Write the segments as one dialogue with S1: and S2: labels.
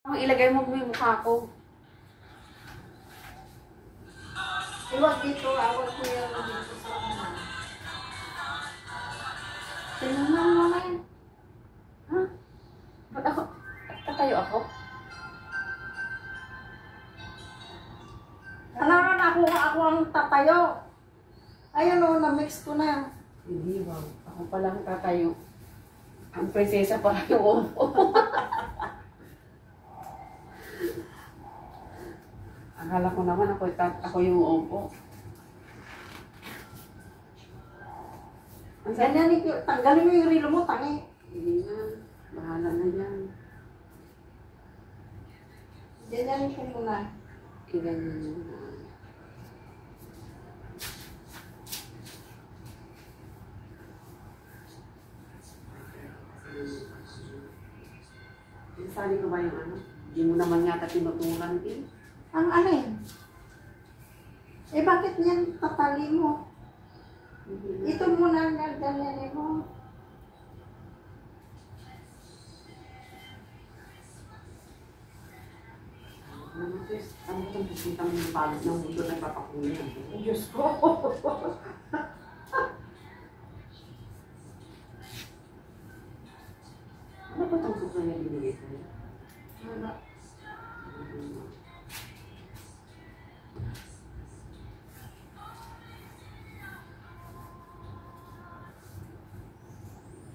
S1: Ilagay mo yung mukha ko.
S2: Iwag dito, awag ko yan dito sa kanan.
S1: Tinanong mo na yan. Ha? Ba't ako? Tatayo ako?
S2: Alam na ako ang tatayo. Ayun o, na-mix ko na.
S1: Hindi, wow. Ako palang tatayo. Ang prinsesa para yung upo. Akala ko naman ako yung upo.
S2: Ganyan, tanggalin mo yung rilo mo, tangi.
S1: Hindi na. Bahala na yan.
S2: Ganyan ko muna.
S1: Iganyan mo na. Sabi ko ba yung ano? Hindi mo naman yata tinuturan din.
S2: Ang alin? Eh bakit yan tatali mo? Ito muna ang ganyan mo.
S1: Ano itong bisitang balot ng mundo na ipapakunin?
S2: Diyos ko.
S1: Ano ba itong suko niya binigay sa'yo?
S2: Wala.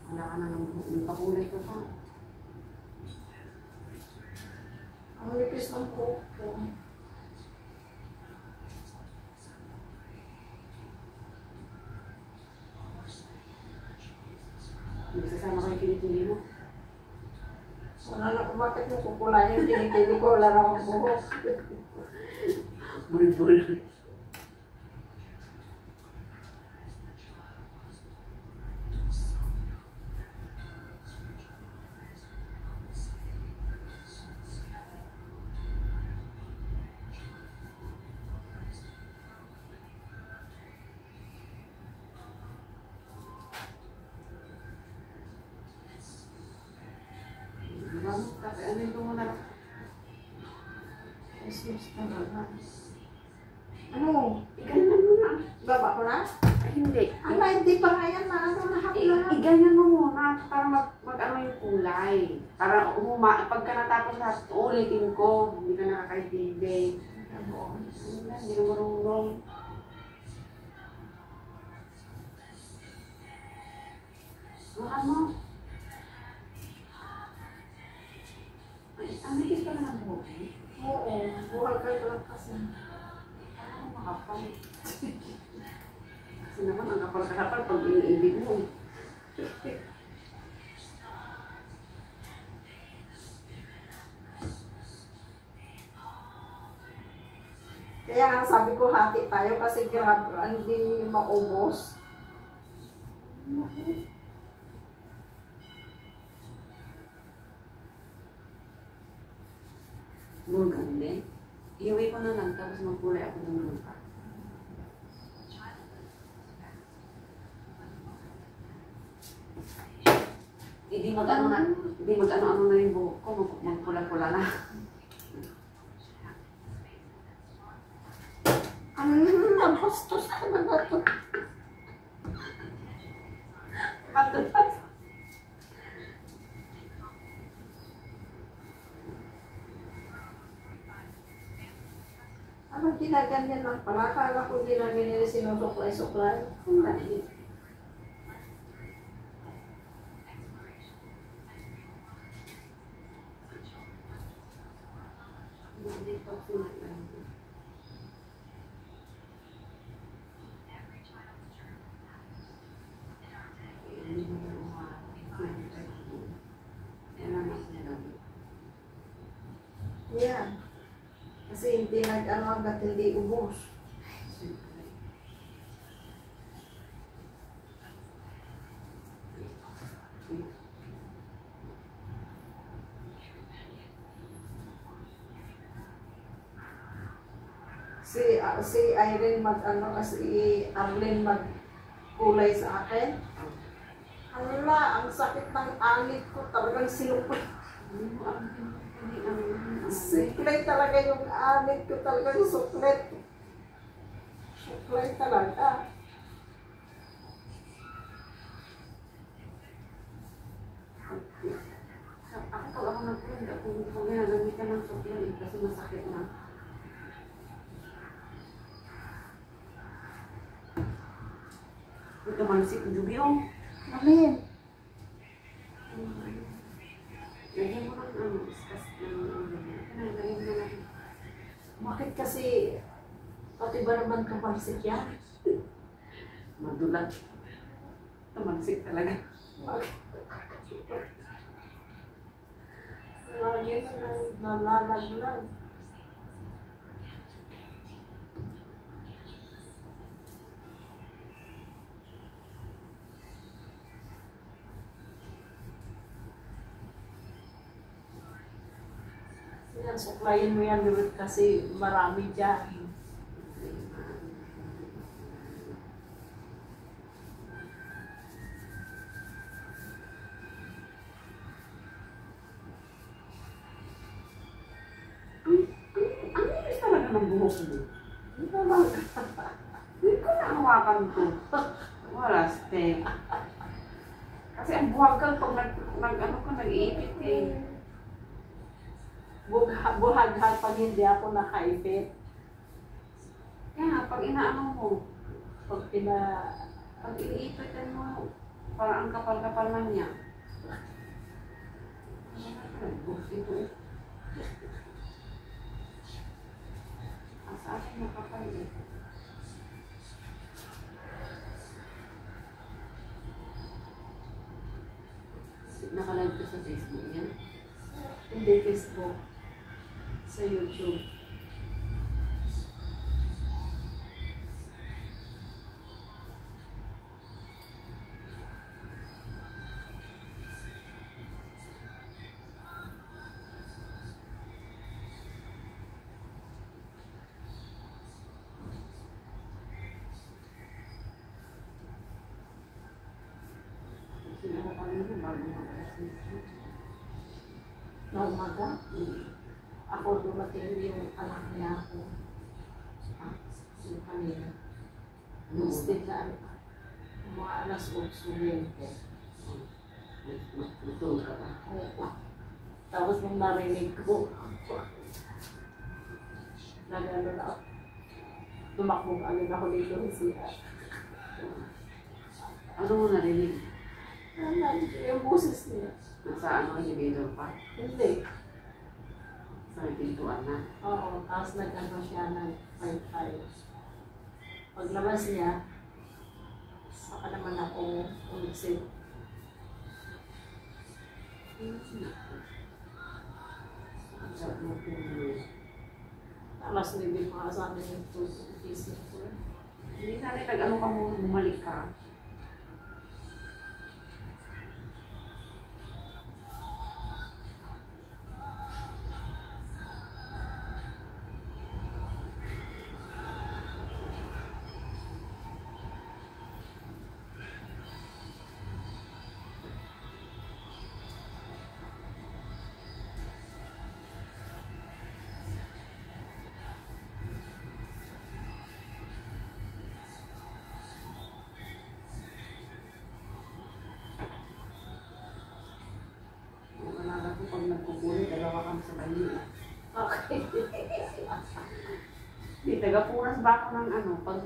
S1: Wala ka na ng pakulay ko pa.
S2: Ang lipis ng buhok ko.
S1: Nagsasama kayo kinikili mo?
S2: Wala na kung bakit yung kukulayan yung tinitili ko. Wala na akong buhok.
S1: Bulbul. Ano yung mo na lang?
S2: Excuse talaga. Ano?
S1: Iganyan mo na.
S2: Baba ko na?
S1: Ay, hindi.
S2: Ano, hindi pa nga yan na ano lahat lahat.
S1: Iganyan mo muna para mag-ano yung kulay. Para pagka natapos lahat, ulitin ko. Hindi ka nakakaintindi. Hindi ka marunong. Ano? Ang nagis ka na ng buhok eh?
S2: Oo, buhal ka lang kasi.
S1: Ano makapal? Kasi naman ang kapal-kapal pag iniibig mo.
S2: Kaya nga sabi ko hati tayo kasi grabe, hindi maubos.
S1: Bulgan din. Iuwi ko na lang tapos magkulay ako ng lupa. Hindi mag-ano na yung buhok ko, magpula-pula na.
S2: Ang bastos talaga to. Ano ginaganyan lang pala? Akala ko ginaganyan nila sinusuklay-suklay.
S1: Hindi.
S2: Yeah. Kasi hindi nag-ano hanggat hindi ubos. Si Irene mag-ano, si Arlene mag-kulay sa akin. Hala, ang sakit ng anit ko. Talagang sinupot.
S1: Hindi
S2: Suklay talaga yung anit ko talaga. Suklay. Suklay talaga.
S1: Ako pag ako nag-print, ako hindi ko ginagamitan ng supply kasi masakit na. Ito mansik yung jubi, oh.
S2: Alin?
S1: Lagyan mo ng ano, discuss ng lagyan mo na.
S2: Bakit kasi pati ba naman kapansik yan?
S1: Madulat. Ito mansik talaga.
S2: Lagi na nalalaglag. Yan, suklayin mo yan Ruth, kasi marami dyan.
S1: Ang linis talaga ng buhok mo.
S2: Hindi naman.
S1: Hindi ko nahawakan to. Wala, step. Kasi ang buhagal pag ano ka, nag-iipit eh.
S2: Buhaghan pag hindi ako nakaipit.
S1: Kaya pag inaano mo,
S2: Pag
S1: pag iniipitan mo, parang ang kapal-kapal na niya. Ito eh. Sa akin nakapal eh. Nakalive ko sa Facebook yan.
S2: hindi Facebook, sa YouTube. Na umaga, ako dumating yung anak niya ako. Yung kanina. Instead na mga alas 8:20.
S1: Matulog ka ba?
S2: Tapos nung narinig ko, nagano na ako. Tumakbong agad ako dito siya.
S1: Ano mo narinig?
S2: Yung boses niya.
S1: Nasa ano, elevator pa?
S2: Hindi.
S1: Sa pintuan na?
S2: Oo, tapos nag-ano siya ng 5-5. Paglabas niya, saka naman ako umisip.
S1: Ang sarap mo tulog.
S2: Alas 9 pa sa amin yung isip ko.
S1: Hindi sana nag-ano ka mo, bumalik ka. Naalala ko pag nagkukulit, dalawa kami sa banyo.
S2: Okay.
S1: Hindi, taga-punas ba ako ng ano, pag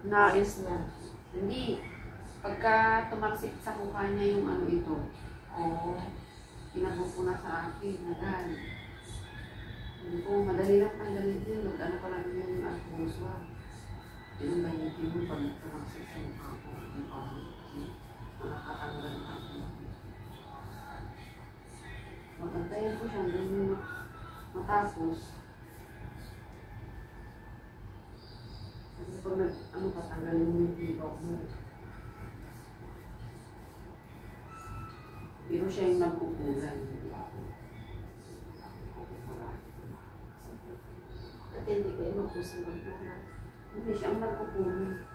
S2: Nais niya.
S1: hindi, pagka tumaksik sa mukha niya yung ano ito,
S2: Oo.
S1: pinagpupuna sa akin, nagal. Hindi ko, madali lang tanggalin yun, ano pa lang yung alcohol. Yung bayitin mo pag tumaksik sa mukha ko, yung nakatanggal na ako. Magantayan ko siya, hanggang matapos. Kasi pag ano pa, tanggalin mo yung tibaw mo. Pero siya yung nagkukulan.
S2: At hindi kayo magpusunan muna.
S1: Hindi siya ang nagkukulan.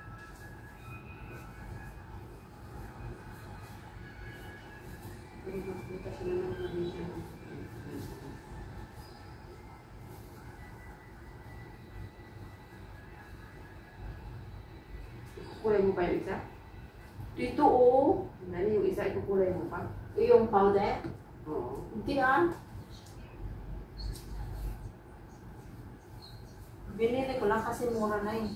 S1: Pero magpunta sila ng Malaysia. Kulay mo pa yung isa? Dito oh. Nani yung isa, ikukulay mo pa?
S2: Yung powder?
S1: Oo.
S2: Hindi ah. Binili ko lang kasi mura na eh.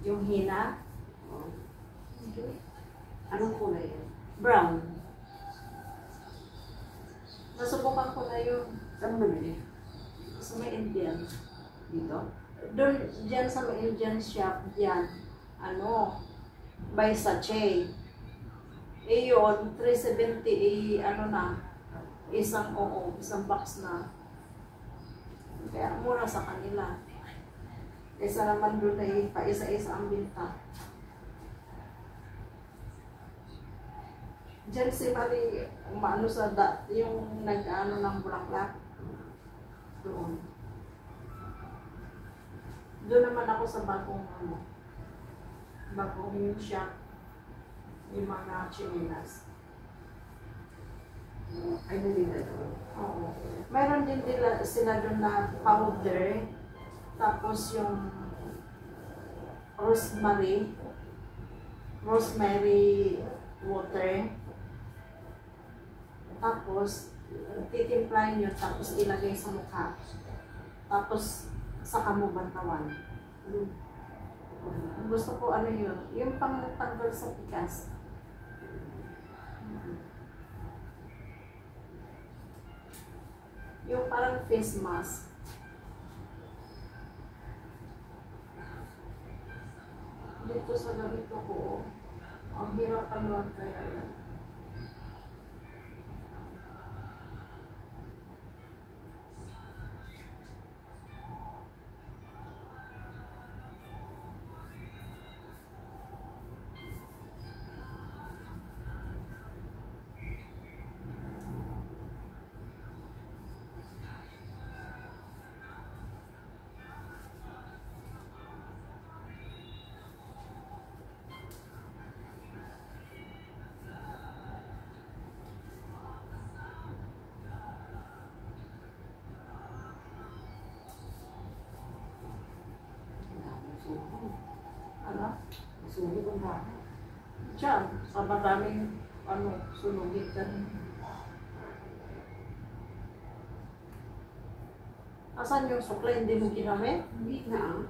S2: Yung hina.
S1: Oo. Anong kulay yan?
S2: Brown. Nasubukan ko na yun.
S1: Saan mo nabili?
S2: Sa may Indian.
S1: Dito?
S2: Doon, dyan sa may Indian shop, dyan. Ano? By sachet. Eh yun, 370 ano na. Isang box na. Kaya mura sa kanila. Kaysa naman doon ay pa-isa-isa ang binta. Diyan si Marie, umano sa yung nag-ano ng bulaklak. Doon. Doon naman ako sa bagong yung shop. Yung mga chinilas.
S1: Ay, nalila ito.
S2: Oo. Meron din sila doon na powder. Tapos yung rosemary water. Tapos, titimplahin yun, tapos ilagay sa mukha. Tapos, saka mo bantawan. Gusto ko ano yun, yung pang-tanggal sa pikas. Yung parang face mask. Dito sa ganito ko, ang hirap panuwag kaya yan. Ano?
S1: Sulit ang bahay.
S2: Diyan, sa maraming sunugit ka. Asan yung sukla? Hindi mo ginamit?
S1: Hindi na ah.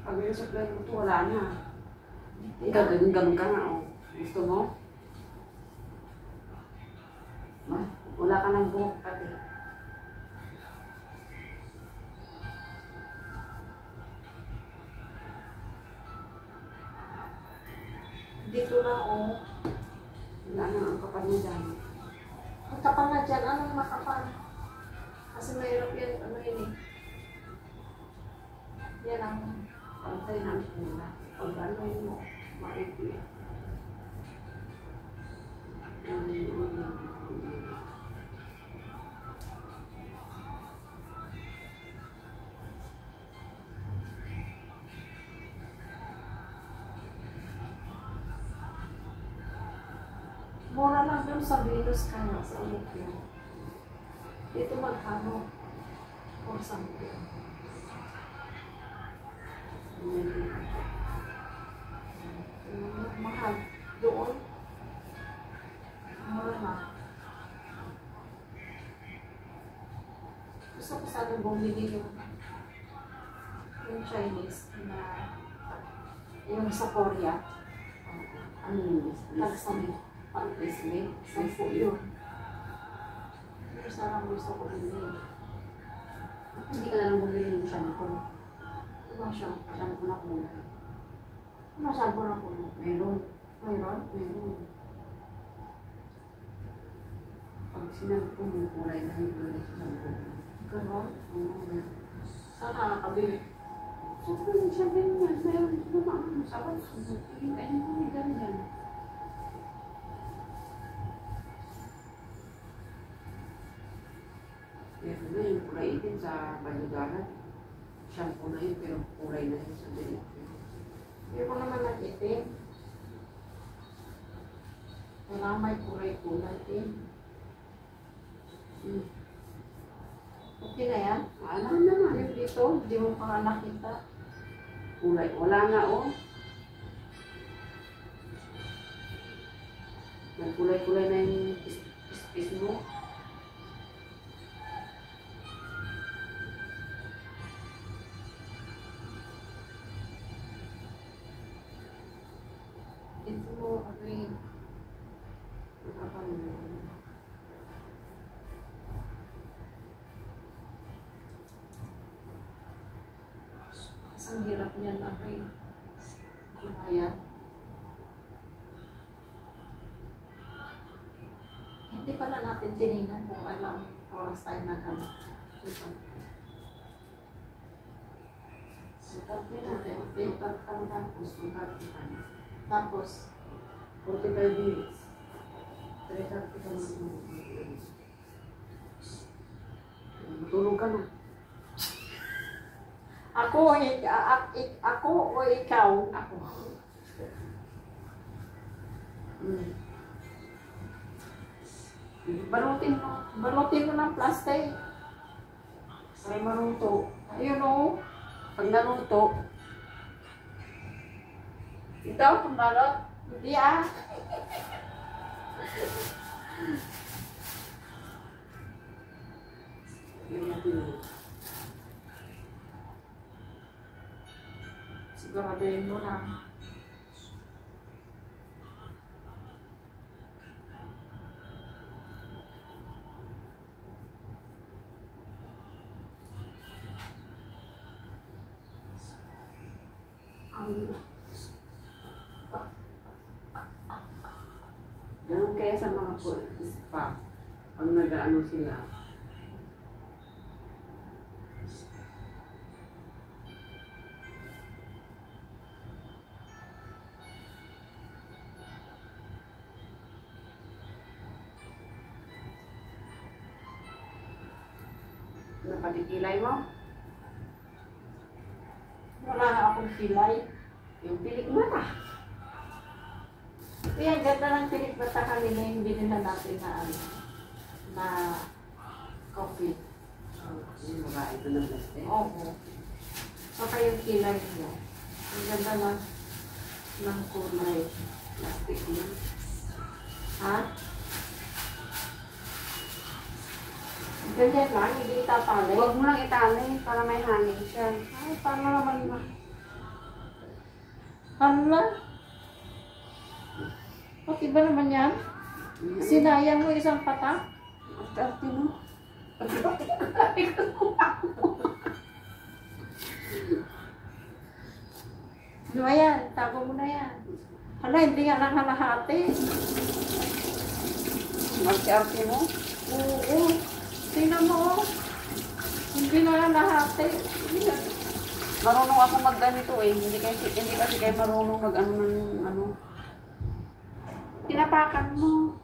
S1: Pag yung supply mo ito, wala na. Ganun ka na oh. Gusto mo? Wala ka ng buhok pati.
S2: Dito lang
S1: Wala na ang kapal mo dyan.
S2: Ang kapal na dyan, anong makapal? Kasi mayroon yan, yun eh. Yan ang
S1: Pantay na ang pula. Pag ano mo, maipit.
S2: mura lang doon sa Venus kaya sa Olympian. Dito magkano? Or something. Mahal. Doon. Mura na. Gusto ko sana bumili yung Chinese na yung sa Korea.
S1: Ano yung
S2: Tagsami.
S1: Pang-Isme?
S2: Sampo yun. Pero sana gusto ko bumili.
S1: Hindi ka na lang bumili ng shampoo.
S2: Ibang siya.
S1: Shampoo na kulay.
S2: Ano sabi na po mo?
S1: Meron.
S2: Mayroon?
S1: Meron. Pag sinampoo mo kulay na yung kulay sa shampoo.
S2: Ganon?
S1: Oo, meron.
S2: Sana nakabili.
S1: Siyempre, siya ganyan. Meron dito mga sabat. Tingin ka niyo may ganyan. Meron na yung kulay itin sa Balugaran. Shampoo na yun, pero kulay na yun sa dilit.
S2: Hindi ko naman nakitin. Wala may kulay-kulay din. Okay na yan?
S1: Wala naman.
S2: Yung dito, hindi mo pa nga nakita.
S1: Kulay, wala na oh. Nagkulay-kulay na yung pis mo.
S2: Dito mo, agree. Ang hirap niyan, agree. Kaya. Hindi pala natin tinignan kung alam oras tayo na kami.
S1: Sikat din natin. Sikat ka tapos. Sikat ka na.
S2: Tapos,
S1: 45 minutes. 3:30 ka na. Matulog ka na.
S2: ako o ikaw?
S1: Ako. Balutin mo.
S2: Balutin mo ng plastic.
S1: Para maruto.
S2: Ayun o.
S1: Pag naruto,
S2: Ito, pumalot. Hindi ah.
S1: yun natin yun.
S2: Siguraduhin mo lang.
S1: Ganun kaya sa mga spa, pag nag-ano sila, napatikilay mo,
S2: Wala na akong kilay.
S1: yung pilik mata.
S2: Kaya ganda ng pilik bata kanina yung binila natin na ano, na coffee.
S1: Yung babae ito ng laste.
S2: Oo. Saka yung kilay niya. Ang ganda ng kulay.
S1: Plastic yun.
S2: Ha? Ganyan lang, hindi itatali.
S1: Huwag mo lang itali para may hangin siya.
S2: Ay, paano naman ba? Hala? Ba't iba naman yan? Sinayang mo isang patak?
S1: Arte mo.
S2: Ano ba yan? Tago mo na yan. Hala, hindi nga lang halahati.
S1: Mag-arte mo.
S2: Oo. Tingnan mo. Hindi na lang lahati.
S1: Marunong ako mag-ganito eh. Hindi kasi kayo marunong mag-ano ng ano.
S2: Tinapakan mo.